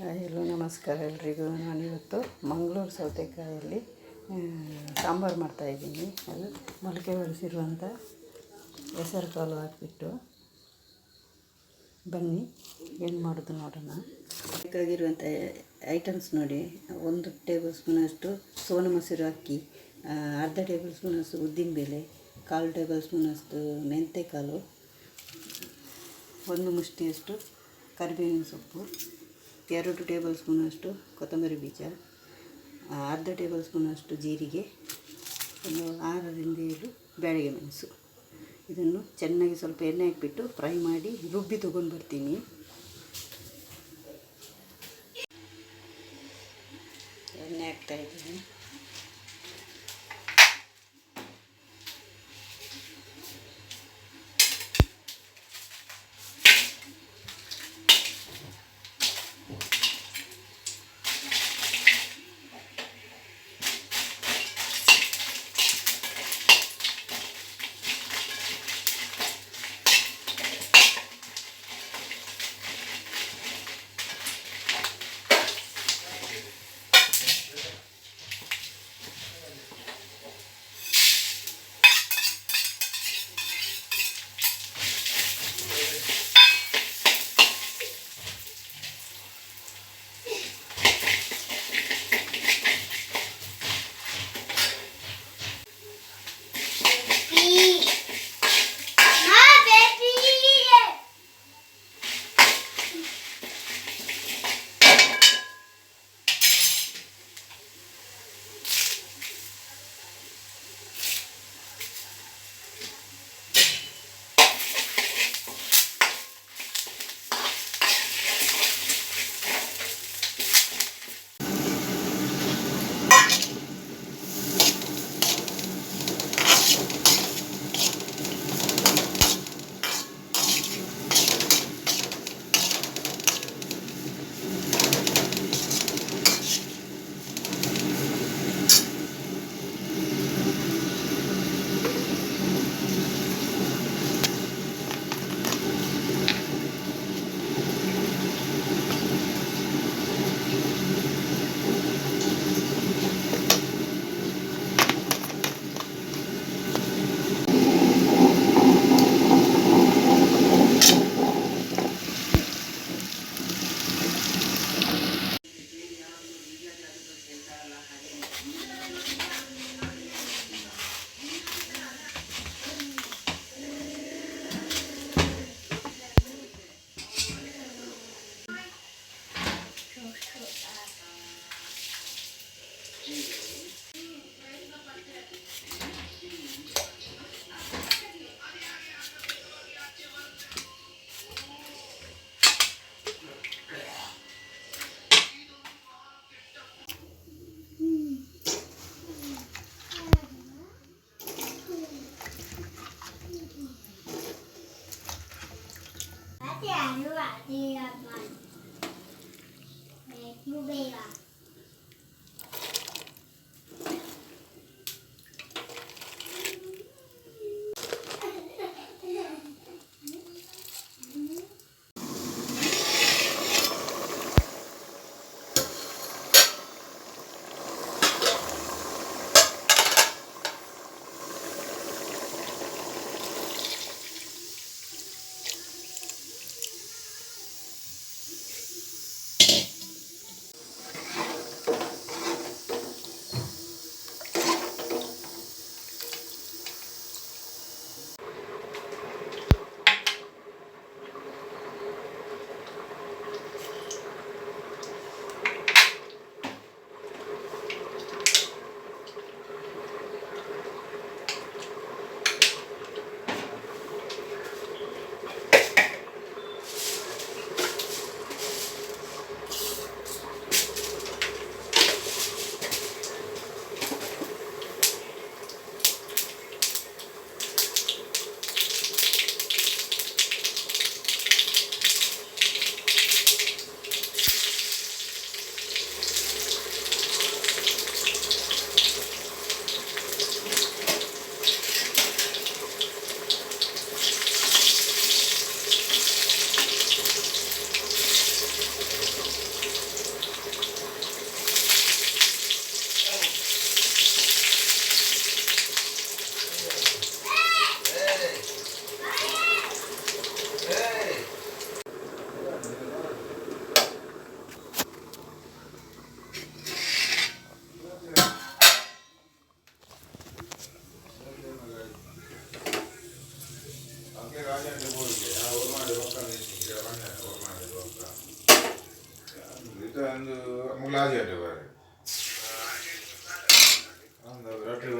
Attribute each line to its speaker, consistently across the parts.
Speaker 1: ಎಲ್ಲೋ ನಮಸ್ಕಾರ ಎಲ್ರಿಗೂ. ನಾನಿವತ್ತು ಮಂಗಳೂರು ಸೌತೆಕಾಯಲ್ಲಿ ಸಾಂಬಾರು ಮಾಡ್ತಾಯಿದ್ದೀನಿ. ಅದು ಮೊಳಕೆ ಬರಿಸಿರುವಂಥ ಹೆಸರು ಕಾಳು ಹಾಕಿಬಿಟ್ಟು ಬನ್ನಿ ಏನು ಮಾಡೋದು ನೋಡೋಣ. ಬೇಕಾಗಿರುವಂಥ ಐಟಮ್ಸ್ ನೋಡಿ. 1 ಟೇಬಲ್ ಸ್ಪೂನಷ್ಟು ಸೋನಾ ಮೊಸರು ಅಕ್ಕಿ, ಅರ್ಧ ಟೇಬಲ್ ಸ್ಪೂನಷ್ಟು ಉದ್ದಿನಬೇಳೆ, 1/4 ಟೇಬಲ್ ಸ್ಪೂನಷ್ಟು ಮೆಂತೆಕಾಳು, 1 ಮುಷ್ಟಿಯಷ್ಟು ಕರಿಬೇವಿನ ಸೊಪ್ಪು, 2 ಟೇಬಲ್ ಸ್ಪೂನಷ್ಟು ಕೊತ್ತಂಬರಿ ಬೀಜ, ಅರ್ಧ ಟೇಬಲ್ ಸ್ಪೂನಷ್ಟು ಜೀರಿಗೆ, 6 ರಿಂದ 7 ಬ್ಯಾಡಗಿ ಮೆಣಸು. ಇದನ್ನು ಚೆನ್ನಾಗಿ ಸ್ವಲ್ಪ ಎಣ್ಣೆ ಹಾಕಿಬಿಟ್ಟು ಫ್ರೈ ಮಾಡಿ ರುಬ್ಬಿ ತೊಗೊಂಡು ಬರ್ತೀನಿ. ಎಣ್ಣೆ ಹಾಕ್ತಾಯಿದ್ದೀನಿ.
Speaker 2: ಒಂದು ಮುಲಾಜಿ ಆಟ ಬಾರೆ ಒಂದು ರಾತ್ರಿ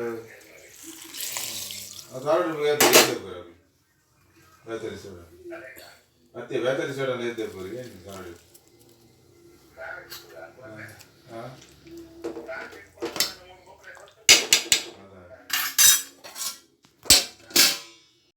Speaker 2: ಅದು ಆರ್ಡರ್ ಬೇತರಿ ಸೋಡ ಮತ್ತೆ ಬೇತರಿ ಸೋಡ ಇದ್ದೆ ಪೂರಿ ಏನು ಹಾಂ